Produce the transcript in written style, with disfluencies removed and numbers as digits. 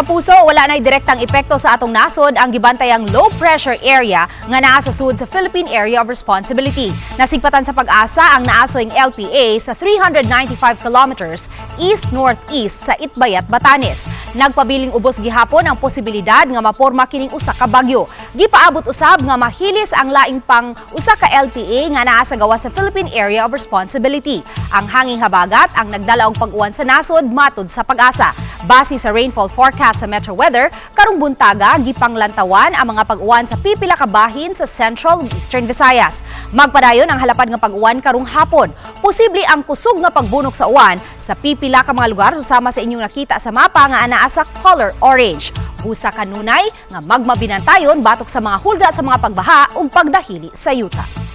kapuso, wala na'y direktang epekto sa atong nasod ang gibantayang low pressure area nga naa sa sud sa Philippine Area of Responsibility. Nasigpatan sa pag-asa ang naasoing LPA sa 395 kilometers east-northeast sa Itbayat, Batanes. Nagpabiling ubos gihapon ang posibilidad nga maporma kining usa ka bagyo. Gipaabot usab nga mahilis ang laing pang usa ka LPA nga naa sa gawas sa Philippine Area of Responsibility. Ang hanging habagat ang nagdala og pag-uwan sa nasod matud sa pag-asa. Base sa Rainfall Forecast sa Metraweather, karong buntaga, gipanglantawan ang mga pag-uwan sa pipila ka bahin sa Central Eastern Visayas. Magpadayon ang halapad nga pag-uwan karong hapon. Posible ang kusog nga pagbunok sa uwan sa pipila ka mga lugar susama sa inyong nakita sa mapa nga anaa sa color orange. Busa kanunay nga magbinantayon batok sa mga hulga sa mga pagbaha ug pagdahili sa yuta.